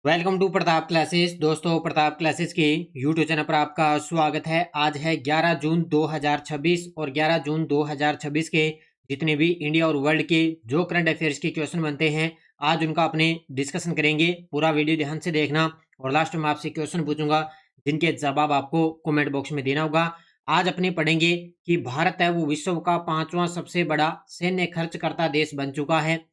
Welcome to Pratap classes. दोस्तों, Pratap classes के YouTube channel पर आपका स्वागत है। आज है 11 जून 2026 और 11 जून 2026 के जितने भी इंडिया और वर्ल्ड के जो करंट अफेयर्स के क्वेश्चन बनते हैं, आज उनका अपने डिस्कशन करेंगे। पूरा वीडियो ध्यान से देखना और लास्ट में आपसे क्वेश्चन पूछूंगा जिनके जवाब आपको कमेंट बॉक्स में देना होगा। आज अपने पढ़ेंगे कि भारत है वो विश्व का 5वां सबसे बड़ा सैन्य खर्च करता देश बन चुका है।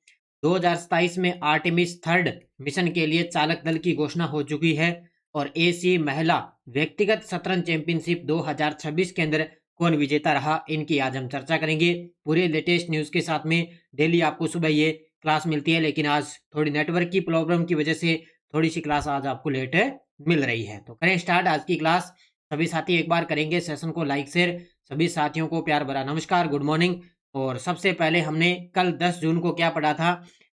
2027 में आर्टेमिस थर्ड मिशन के लिए चालक दल की घोषणा हो चुकी है। और एशियाई महिला व्यक्तिगत शतरंज चैंपियनशिप 2026 के अंदर कौन विजेता रहा, इनकी आज हम चर्चा करेंगे पूरे लेटेस्ट न्यूज के साथ में। डेली आपको सुबह ये क्लास मिलती है, लेकिन आज थोड़ी नेटवर्क की प्रॉब्लम की वजह से थोड़ी सी क्लास आज आपको लेट मिल रही है। तो करें स्टार्ट आज की क्लास। सभी साथी एक बार करेंगे सेशन को लाइक शेयर। सभी साथियों को प्यार भरा नमस्कार, गुड मॉर्निंग। और सबसे पहले हमने कल 10 जून को क्या पढ़ा था?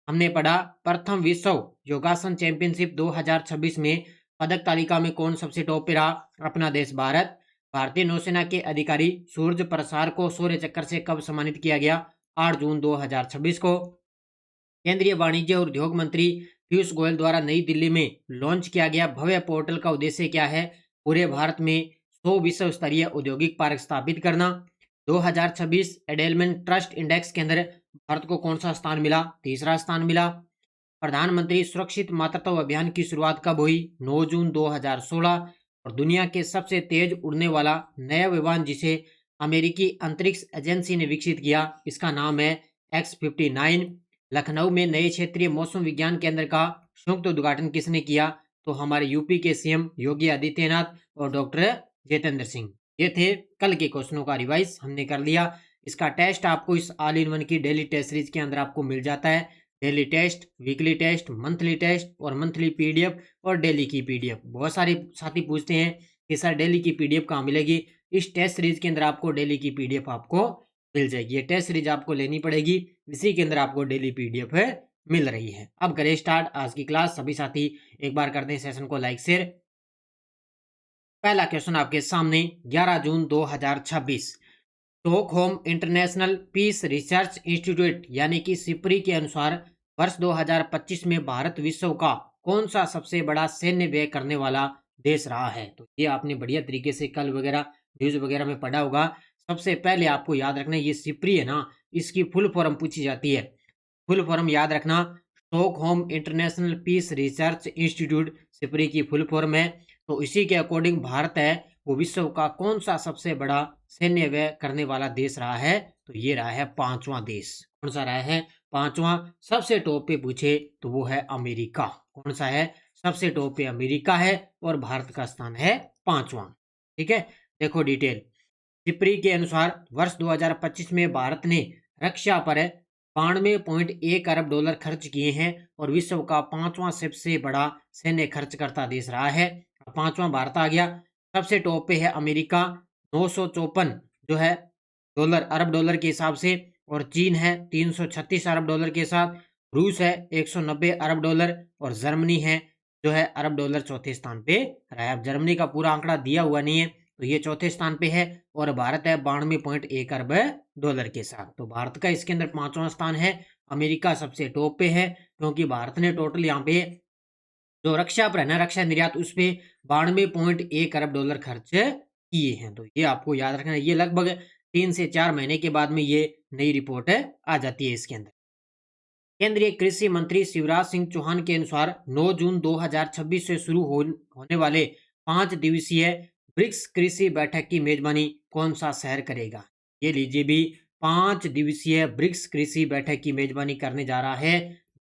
हमने पढ़ा प्रथम विश्व योगासन चैंपियनशिप 2026 में पदक तालिका में कौन सबसे टॉप पे रहा? अपना देश भारत। भारतीय नौसेना के अधिकारी सूर्य प्रसार को शौर्य चक्र से कब सम्मानित किया गया? 8 जून 2026 को। केंद्रीय वाणिज्य और उद्योग मंत्री पीयूष गोयल द्वारा नई दिल्ली में लॉन्च किया गया भव्य पोर्टल का उद्देश्य क्या है? पूरे भारत में 100 विश्व स्तरीय औद्योगिक पार्क स्थापित करना। 2026 एडेलमेंट ट्रस्ट इंडेक्स के अंदर भारत को कौन सा स्थान मिला? तीसरा स्थान मिला। प्रधानमंत्री सुरक्षित मातृत्व अभियान की शुरुआत कब हुई? 9 जून 2016। और दुनिया के सबसे तेज उड़ने वाला नया विमान जिसे अमेरिकी अंतरिक्ष एजेंसी ने विकसित किया, इसका नाम है X-59। लखनऊ में नए क्षेत्रीय मौसम विज्ञान केंद्र का संयुक्त उद्घाटन किसने किया? तो हमारे यूपी के सीएम योगी आदित्यनाथ और डॉक्टर जितेंद्र सिंह। ये थे कल के क्वेश्चनों का रिवाइज हमने कर लिया। इसका टेस्ट आपको इस ऑल इन वन की डेली टेस्ट सीरीज के अंदर आपको मिल जाता है। Daily test, weekly test, monthly test और मंथली पीडीएफ और डेली की पीडीएफ। बहुत सारे साथी पूछते हैं कि सर डेली की पीडीएफ कहाँ मिलेगी? इस टेस्ट सीरीज के अंदर आपको डेली की पीडीएफ आपको मिल जाएगी। ये टेस्ट सीरीज आपको लेनी पड़ेगी, इसी के अंदर आपको डेली पीडीएफ मिल रही है। अब करें स्टार्ट आज की क्लास। सभी साथी एक बार करते हैं सेशन को लाइक शेयर। पहला क्वेश्चन आपके सामने 11 जून 2026 Stockholm International Peace Research Institute यानी कि सिप्री के अनुसार वर्ष 2025 में भारत विश्व का कौन सा सबसे बड़ा सैन्य व्यय करने वाला देश रहा है? तो ये आपने बढ़िया तरीके से कल वगैरह न्यूज वगैरह में पढ़ा होगा। सबसे पहले आपको याद रखना, ये सिप्री है ना, इसकी फुल फॉर्म पूछी जाती है। फुल फॉर्म याद रखना, Stockholm International Peace Research Institute SIPRI की फुल फॉर्म है। तो इसी के अकॉर्डिंग भारत है वो विश्व का कौन सा सबसे बड़ा सैन्य व्यय करने वाला देश रहा है? तो ये रहा है 5वां देश। कौन सा रहा है? 5वां। सबसे टॉप पे पूछे तो वो है अमेरिका। कौन सा है? सबसे टॉप पे अमेरिका है और भारत का स्थान है 5वां। ठीक है, देखो डिटेल। सिप्री के अनुसार वर्ष 2025 में भारत ने रक्षा पर 92.1 अरब डॉलर खर्च किए हैं और विश्व का 5वां सबसे बड़ा सैन्य खर्च करता देश रहा है। 5वां भारत आ गया। सबसे टॉप पे है अमेरिका 954 जो है डॉलर, अरब डॉलर के हिसाब से। और चीन है 336 अरब डॉलर के साथ। रूस है 190 अरब डॉलर और जर्मनी है जो है अरब डॉलर चौथे स्थान पे रहा है। अब जर्मनी का पूरा आंकड़ा दिया हुआ नहीं है, तो ये चौथे स्थान पे है और भारत है 92.1 अरब डॉलर के साथ। तो भारत का इसके अंदर 5वां स्थान है। अमेरिका सबसे टॉप पे है क्योंकि भारत ने टोटल यहाँ पे जो रक्षा पर है ना, रक्षा निर्यात, उस पे 92.1 अरब डॉलर खर्च किए हैं। तो ये आपको याद रखना है। ये लगभग 3 से 4 महीने के बाद में ये नई रिपोर्ट आ जाती है इसके अंदर। केंद्रीय कृषि मंत्री शिवराज सिंह चौहान के अनुसार 9 जून 2026 से शुरू होने वाले 5 दिवसीय ब्रिक्स कृषि बैठक की मेजबानी कौन सा शहर करेगा? ये लीजिए भी, 5 दिवसीय ब्रिक्स कृषि बैठक की मेजबानी करने जा रहा है।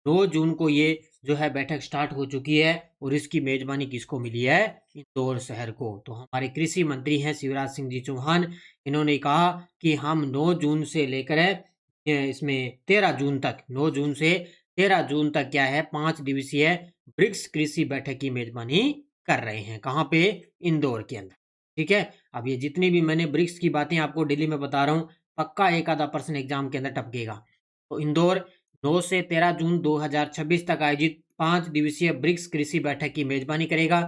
9 जून को ये जो है बैठक स्टार्ट हो चुकी है और इसकी मेजबानी किसको मिली है? इंदौर शहर को। तो हमारे कृषि मंत्री हैं शिवराज सिंह जी चौहान। इन्होंने कहा कि हम 9 जून से लेकर इसमें 13 जून तक, 9 जून से 13 जून तक क्या है, 5 दिवसीय ब्रिक्स कृषि बैठक की मेजबानी कर रहे हैं। कहाँ पे? इंदौर के अंदर। ठीक है, अब ये जितनी भी मैंने ब्रिक्स की बातें आपको दिल्ली में बता रहा हूँ, पक्का एक आधा % एग्जाम के अंदर टपकेगा। तो इंदौर 9 से 13 जून 2026 तक आयोजित 5 दिवसीय ब्रिक्स कृषि बैठक की मेजबानी करेगा।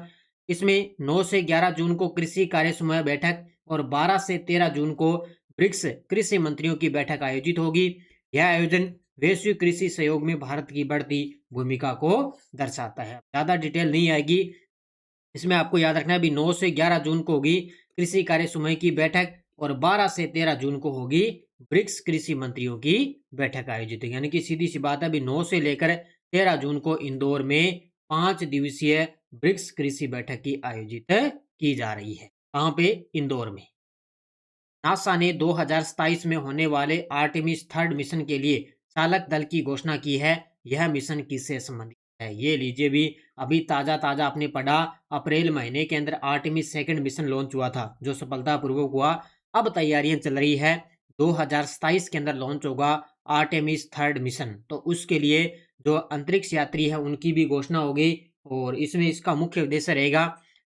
इसमें 9 से 11 जून को कृषि कार्य समूह बैठक और 12 से 13 जून को ब्रिक्स कृषि मंत्रियों की बैठक आयोजित होगी। यह आयोजन वैश्विक कृषि सहयोग में भारत की बढ़ती भूमिका को दर्शाता है। ज़्यादा डिटेल नहीं आएगी, इसमें आपको याद रखना है भी 9 से 11 जून को होगी कृषि कार्य समूह की बैठक और 12 से 13 जून को होगी ब्रिक्स कृषि मंत्रियों की बैठक आयोजित होगी। यानी कि सीधी सी बात है, अभी 9 से लेकर 13 जून को इंदौर में 5 दिवसीय ब्रिक्स कृषि बैठक की आयोजित की जा रही है। कहाँ पे? इंदौर में। नासा ने 2027 में होने वाले आर्टेमिस 3 मिशन के लिए चालक दल की घोषणा की है। यह मिशन किससे संबंधित है? ये लीजिए भी, अभी ताजा ताजा आपने पढ़ा, अप्रैल महीने के अंदर आर्टेमिस 2 मिशन लॉन्च हुआ था, जो सफलतापूर्वक हुआ। अब तैयारियां चल रही है, 2027 के अंदर लॉन्च होगा आर्टेमिस 3 मिशन। तो उसके लिए जो अंतरिक्ष यात्री है उनकी भी घोषणा होगी और इसमें इसका मुख्य उद्देश्य रहेगा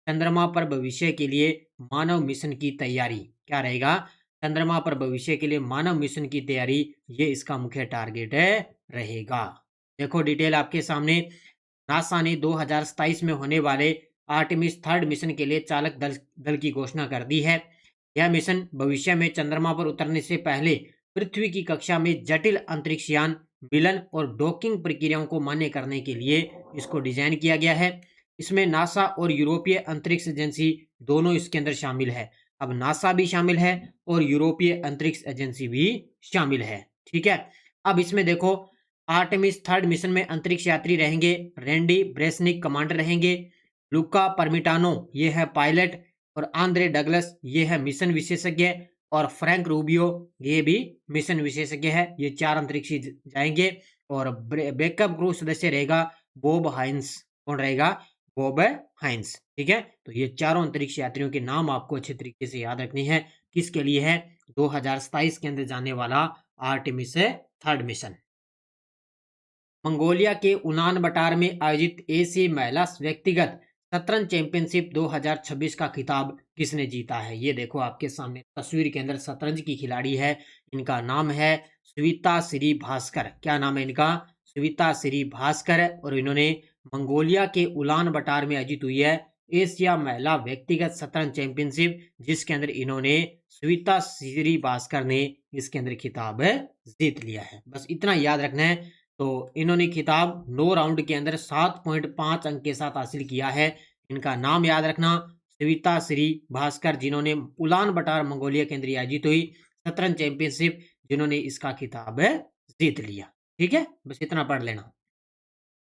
चंद्रमा पर भविष्य के लिए मानव मिशन की तैयारी। क्या रहेगा? चंद्रमा पर भविष्य के लिए मानव मिशन की तैयारी, ये इसका मुख्य टारगेट रहेगा। देखो डिटेल आपके सामने, नासा ने 2027 में होने वाले आर्टेमिस 3 मिशन के लिए चालक दल की घोषणा कर दी है। यह मिशन भविष्य में चंद्रमा पर उतरने से पहले पृथ्वी की कक्षा में जटिल अंतरिक्ष यान, मिलन और डॉकिंग प्रक्रियाओं को मान्य करने के लिए इसको डिजाइन किया गया है। इसमें नासा और यूरोपीय अंतरिक्ष एजेंसी दोनों इसके अंदर शामिल है। अब नासा भी शामिल है और यूरोपीय अंतरिक्ष एजेंसी भी शामिल है। ठीक है, अब इसमें देखो आर्टेमिस 3 मिशन में अंतरिक्ष यात्री रहेंगे, रैंडी ब्रेसनिक कमांडर रहेंगे, लुका परमिटानो ये है पायलट, और आंद्रे डगलस ये है मिशन विशेषज्ञ, और फ्रैंक रूबियो ये भी मिशन विशेषज्ञ है। ये 4 अंतरिक्षी जाएंगे और बैकअप क्रू सदस्य रहेगा बॉब हाइंस। कौन रहेगा? बॉब हाइंस। ठीक है, तो ये चारों अंतरिक्ष यात्रियों के नाम आपको अच्छे तरीके से याद रखनी है। किसके लिए है? 2027 के अंदर जाने वाला आर्टेमिस 3 मिशन। मंगोलिया के उलान बटार में आयोजित एशियाई महिला व्यक्तिगत शतरंज चैंपियनशिप 2026 का खिताब किसने जीता है? ये देखो आपके सामने तस्वीर के अंदर शतरंज की खिलाड़ी है, इनका नाम है श्वेता श्री भास्कर। क्या नाम है इनका? श्वेता श्री भास्कर। और इन्होंने मंगोलिया के उलान बटार में आयोजित हुई है एशिया महिला व्यक्तिगत शतरंज चैंपियनशिप, जिसके अंदर इन्होंने श्वेता श्री भास्कर ने इसके अंदर खिताब जीत लिया है। बस इतना याद रखना है। तो इन्होंने खिताब 9 राउंड के अंदर 7.5 अंक के साथ हासिल किया है। इनका नाम याद रखना, श्वेता श्री भास्कर, जिन्होंने उलान बटार मंगोलिया के अंदर आयोजित हुई शतरंज चैंपियनशिप, जिन्होंने इसका खिताब जीत लिया। ठीक है, बस इतना पढ़ लेना।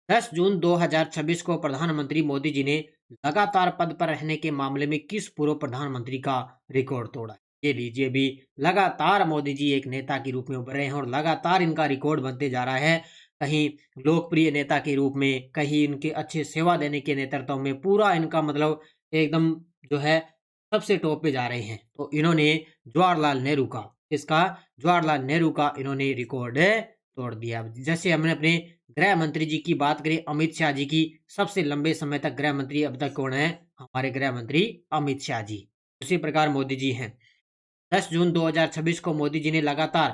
10 जून 2026 को प्रधानमंत्री मोदी जी ने लगातार पद पर रहने के मामले में किस पूर्व प्रधानमंत्री का रिकॉर्ड तोड़ा? ये लीजिए भी, लगातार मोदी जी एक नेता के रूप में उभर रहे हैं और लगातार इनका रिकॉर्ड बनते जा रहा है। कहीं लोकप्रिय नेता के रूप में, कहीं इनके अच्छे सेवा देने के नेतृत्व में, पूरा इनका मतलब एकदम जो है सबसे टॉप पे जा रहे हैं। तो इन्होंने जवाहरलाल नेहरू का, इसका जवाहरलाल नेहरू का इन्होंने रिकॉर्ड तोड़ दिया। जैसे हमने अपने गृह मंत्री जी की बात करें, अमित शाह जी की, सबसे लंबे समय तक गृह मंत्री अब तक कौन है? हमारे गृह मंत्री अमित शाह जी। उसी प्रकार मोदी जी हैं। 10 जून 2026 को मोदी जी ने लगातार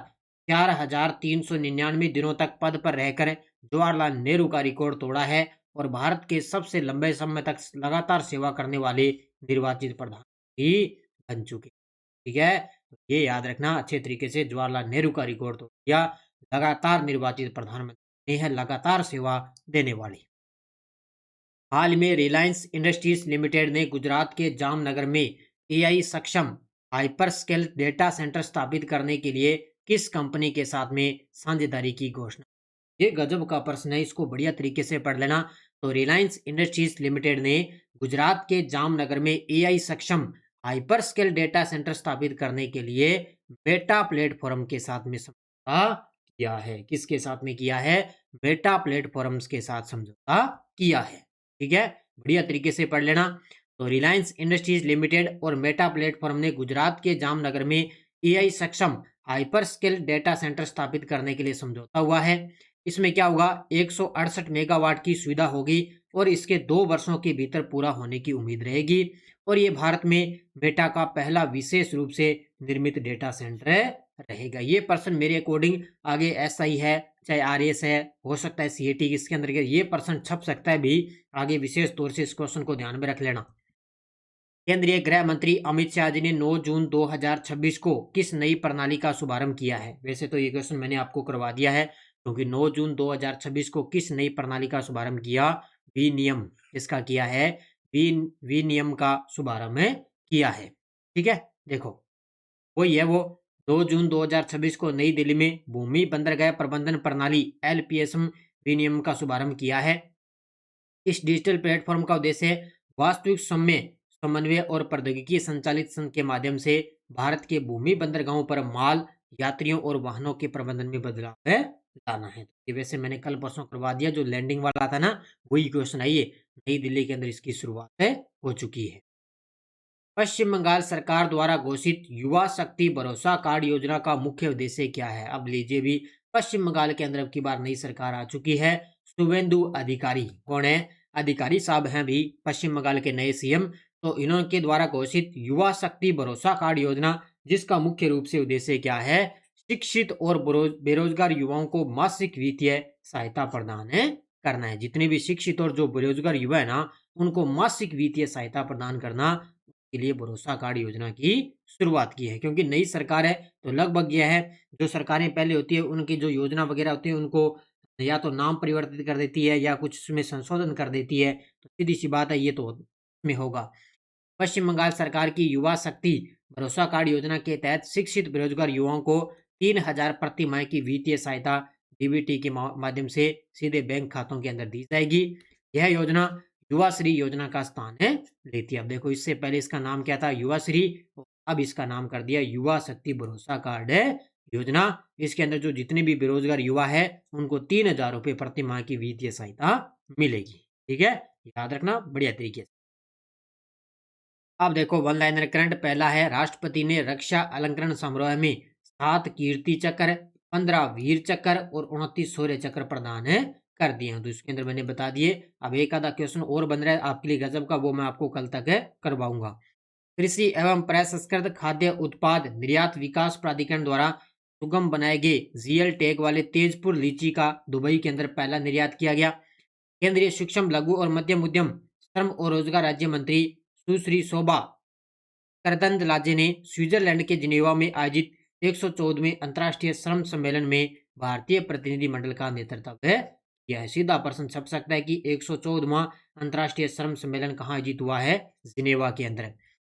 4,399 दिनों तक पद पर रहकर जवाहरलाल नेहरू का रिकॉर्ड तोड़ा है और भारत के सबसे लंबे समय तक लगातार सेवा करने वाले निर्वाचित प्रधानमंत्री बन चुके। ठीक है, तो ये याद रखना अच्छे तरीके से, जवाहरलाल नेहरू का रिकॉर्ड तोड़ दिया, लगातार निर्वाचित प्रधानमंत्री है, लगातार सेवा देने वाली। हाल में रिलायंस इंडस्ट्रीज लिमिटेड ने गुजरात के जामनगर में एआई सक्षम हाइपरस्केल डेटा सेंटर स्थापित करने के लिए किस कंपनी के साथ में साझेदारी की घोषणा? ये गजब का प्रश्न है, इसको बढ़िया तरीके से पढ़ लेना। तो रिलायंस इंडस्ट्रीज लिमिटेड ने गुजरात के जामनगर में एआई सक्षम हाइपरस्केल डेटा सेंटर स्थापित करने के लिए मेटा प्लेटफॉर्म के साथ में समझौता किया है। किसके साथ में किया है? मेटा प्लेटफॉर्म्स के साथ समझौता किया है। ठीक है, बढ़िया तरीके से पढ़ लेना। तो रिलायंस इंडस्ट्रीज लिमिटेड और मेटा प्लेटफॉर्म ने गुजरात के जामनगर में एआई सक्षम हाइपरस्केल डेटा सेंटर स्थापित करने के लिए समझौता हुआ है। इसमें क्या होगा? 168 मेगावाट की सुविधा होगी और इसके 2 वर्षों के भीतर पूरा होने की उम्मीद रहेगी। और ये भारत में मेटा का पहला विशेष रूप से निर्मित डेटा सेंटर रहेगा। ये पर्सन मेरे अकॉर्डिंग आगे एसआई है, चाहे आरएस है, हो सकता है सीएटी, इसके अंदर ये पर्सन छप सकता है भी आगे। विशेष तौर से इस क्वेश्चन को ध्यान में रख लेना। केंद्रीय गृह मंत्री अमित शाह जी ने 9 जून 2026 को किस नई प्रणाली का शुभारंभ किया है? वैसे तो ये क्वेश्चन मैंने आपको करवा दिया है, क्योंकि 9 जून 2026 को किस नई प्रणाली का शुभारंभ किया? विनियम। इसका किया है विनियम का शुभारंभ किया है। ठीक है, देखो वही है वो 2 जून 2026 को नई दिल्ली में भूमि बंदरगाह प्रबंधन प्रणाली एलपीएसएम विनियम का शुभारंभ किया है। इस डिजिटल प्लेटफॉर्म का उद्देश्य वास्तविक समय समन्वय और प्रौद्योगिकी संचालित संघ के माध्यम से भारत के भूमि बंदरगाहों पर माल, यात्रियों और वाहनों के प्रबंधन में बदलाव है लाना है। ये वैसे मैंने कल परसों करवा दिया, जो लैंडिंग वाला था ना वही क्वेश्चन आई है। नई दिल्ली के अंदर इसकी शुरुआत हो चुकी है। पश्चिम बंगाल सरकार द्वारा घोषित युवा शक्ति भरोसा कार्ड योजना का मुख्य उद्देश्य क्या है? अब लीजिए भी, पश्चिम बंगाल के अंदर अब की बार नई सरकार आ चुकी है। शुभेंदु अधिकारी कौन है? अधिकारी साहब हैं भी पश्चिम बंगाल के नए सीएम। तो इन्होंने द्वारा घोषित युवा शक्ति भरोसा कार्ड योजना, जिसका मुख्य रूप से उद्देश्य क्या है? शिक्षित और बेरोजगार युवाओं को मासिक वित्तीय सहायता प्रदान करना है। जितने भी शिक्षित और जो बेरोजगार युवा है ना, उनको मासिक वित्तीय सहायता प्रदान करना के लिए भरोसा कार्ड योजना की शुरुआत की है। क्योंकि नई सरकार है तो लगभग यह है, जो सरकारें पहले होती है उनकी जो योजना वगैरह होती है उनको या तो नाम परिवर्तित कर देती है या कुछ उसमें संशोधन कर देती है। तो सीधी सी बात है, ये तो में होगा। पश्चिम बंगाल सरकार की युवा शक्ति भरोसा कार्ड योजना के तहत शिक्षित बेरोजगार युवाओं को 3,000 प्रति माह की वित्तीय सहायता डीबीटी के माध्यम से सीधे बैंक खातों के अंदर दी जाएगी। यह योजना युवा श्री योजना का स्थान लेती है। अब देखो, इससे पहले इसका नाम क्या था? युवा श्री। अब इसका नाम कर दिया युवा शक्ति भरोसा कार्ड योजना। इसके अंदर जो जितने भी बेरोजगार युवा है उनको 3,000 रुपए प्रति माह की वित्तीय सहायता मिलेगी। ठीक है, याद रखना बढ़िया तरीके से। अब देखो वन लाइनर करंट पहला है, राष्ट्रपति ने रक्षा अलंकरण समारोह में 7 कीर्ति चक्र, 15 वीर चक्र और 29 शौर्य चक्र प्रदान कर दिए हैं। तो इसके अंदर मैंने बता दिए। अब एक आधा क्वेश्चन और बन रहा है आपके लिए गजब का, वो मैं आपको कल तक करवाऊंगा। कृषि एवं प्रसंस्कृत खाद्य उत्पाद निर्यात विकास प्राधिकरण द्वारा सुगम बनाए गए जीएल टैग वाले तेजपुर लीची का दुबई के अंदर पहला निर्यात किया गया। केंद्रीय सूक्ष्म लघु और मध्यम उद्यम श्रम और रोजगार राज्य मंत्री सुश्री शोभा करदंलाजे ने स्विट्जरलैंड के जिनेवा में आयोजित 114वें अंतर्राष्ट्रीय श्रम सम्मेलन में भारतीय प्रतिनिधि मंडल का नेतृत्व किया है। सीधा प्रश्न छप सकता है कि 114वां अंतर्राष्ट्रीय श्रम सम्मेलन कहाँ आयोजित हुआ है? जिनेवा के अंदर।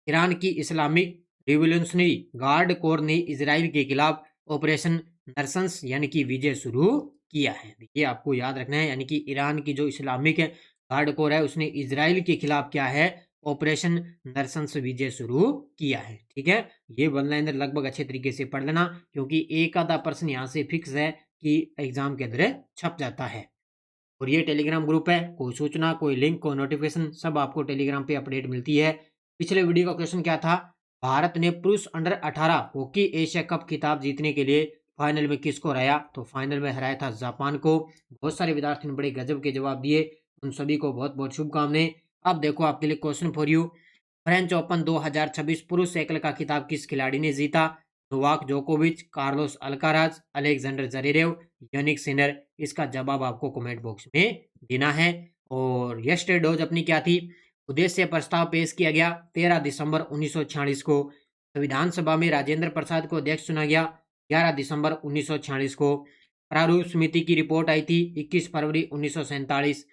ईरान की इस्लामिक रिवोल्यूशनरी गार्ड कोर ने इजराइल के खिलाफ ऑपरेशन नरसंस यानी कि विजय शुरू किया है। ये आपको याद रखना है, यानी कि ईरान की जो इस्लामिक गार्ड कोर है उसने इजराइल के खिलाफ क्या है? ऑपरेशन नरसंस विजय शुरू किया है। ठीक है, ये वन लाइनर लगभग अच्छे तरीके से पढ़ लेना, क्योंकि एक आधा प्रश्न यहाँ से फिक्स है कि एग्जाम के अंदर छप जाता है। और ये टेलीग्राम ग्रुप है, कोई सूचना, कोई लिंक, कोई नोटिफिकेशन सब आपको टेलीग्राम पे अपडेट मिलती है। पिछले वीडियो का क्वेश्चन क्या था? भारत ने पुरुष अंडर 18 हॉकी एशिया कप खिताब जीतने के लिए फाइनल में किसको हराया? तो फाइनल में हराया था जापान को। बहुत सारे विद्यार्थी ने बड़े गजब के जवाब दिए, उन सभी को बहुत बहुत शुभकामनाएं। अब देखो आपके लिए question for you, French open 2026 पुरुष एकल का खिताब किस खिलाड़ी ने जीता? नोवाक जोकोविच, Carlos Alcaraz, Alexander Zverev, Jannik Sinner. इसका जवाब आपको कमेंट बॉक्स में देना है। और यस्टरडे डोज अपनी क्या थी? उद्देश्य प्रस्ताव पेश किया गया 13 दिसंबर 1946 को। संविधान सभा में राजेंद्र प्रसाद को अध्यक्ष चुना गया 11 दिसंबर 1946 को। प्रारूप समिति की रिपोर्ट आई थी 21 फरवरी 1947।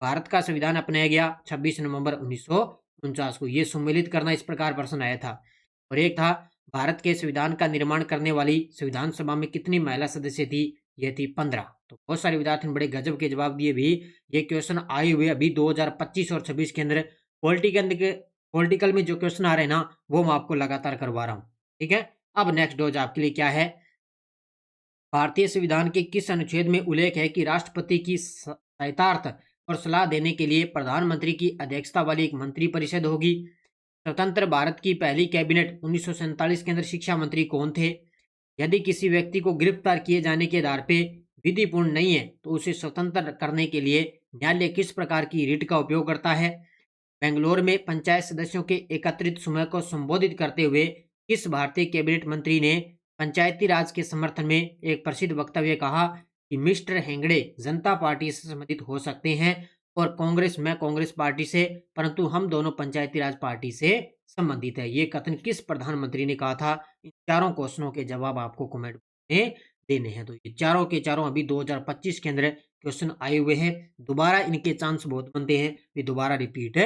भारत का संविधान अपनाया गया 26 नवंबर 1949 को। ये सम्मिलित करना इस प्रकार प्रश्न आया था। और एक था, भारत के संविधान का निर्माण करने वाली संविधान सभा में कितनी महिला सदस्य थी? ये थी 15। तो बहुत सारे विद्यार्थी ने बड़े गजब के जवाब दिए भी। ये क्वेश्चन आए हुए अभी 2025 और 26 के अंदर पॉलिटिकल में जो क्वेश्चन आ रहे हैं ना, वो मैं आपको लगातार करवा रहा हूँ। ठीक है, अब नेक्स्ट डोज आपके लिए क्या है? भारतीय संविधान के किस अनुच्छेद में उल्लेख है कि राष्ट्रपति की सहायतार्थ और सलाह देने के लिए प्रधानमंत्री की अध्यक्षता वाली एक मंत्री परिषद होगी? स्वतंत्र भारत की पहली कैबिनेट 1947 के अंदर शिक्षा मंत्री कौन थे? यदि किसी व्यक्ति को गिरफ्तार किए जाने के आधार पे विधिपूर्ण नहीं है तो उसे स्वतंत्र करने के लिए न्यायालय किस प्रकार की रिट का उपयोग करता है? बेंगलोर में पंचायत सदस्यों के एकत्रित समूह को संबोधित करते हुए किस भारतीय कैबिनेट मंत्री ने पंचायती राज के समर्थन में एक प्रसिद्ध वक्तव्य कहा कि मिस्टर हेगड़े जनता पार्टी से संबंधित हो सकते हैं और कांग्रेस में कांग्रेस पार्टी से, परंतु हम दोनों पंचायती राज पार्टी से संबंधित है। ये कथन किस प्रधानमंत्री ने कहा था? इन चारों क्वेश्चनों के जवाब आपको कमेंट में देने हैं। तो ये चारों के चारों अभी 2025 के अंदर क्वेश्चन आए हुए हैं। दोबारा इनके चांस बहुत बनते हैं कि दोबारा रिपीट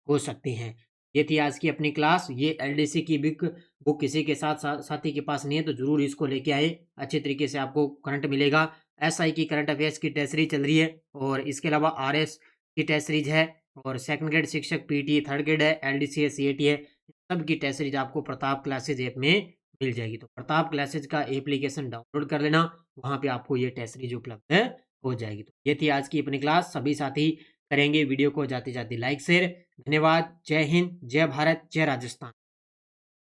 हो सकते हैं। ये थी आज की अपनी क्लास। ये एलडीसी की बुक किसी के साथी के पास नहीं है तो जरूर इसको लेके आए। अच्छे तरीके से आपको करंट मिलेगा। एसआई की करंट अफेयर्स की टेस्ट सीरीज चल रही है और इसके अलावा आरएस की टेस्ट सीरीज है और सेकंड ग्रेड शिक्षक पीटी, थर्ड ग्रेड है, एलडीसी है, सीएटी है, सब की टेस्ट सीरीज आपको प्रताप क्लासेज ऐप में मिल जाएगी। तो प्रताप क्लासेज का एप्लीकेशन डाउनलोड कर लेना, वहाँ पे आपको ये टेस्ट सीरीज उपलब्ध हो जाएगी। तो ये थी आज की अपनी क्लास। सभी साथी करेंगे वीडियो को जाते जाते लाइक शेयर। धन्यवाद। जय हिंद, जय भारत, जय राजस्थान।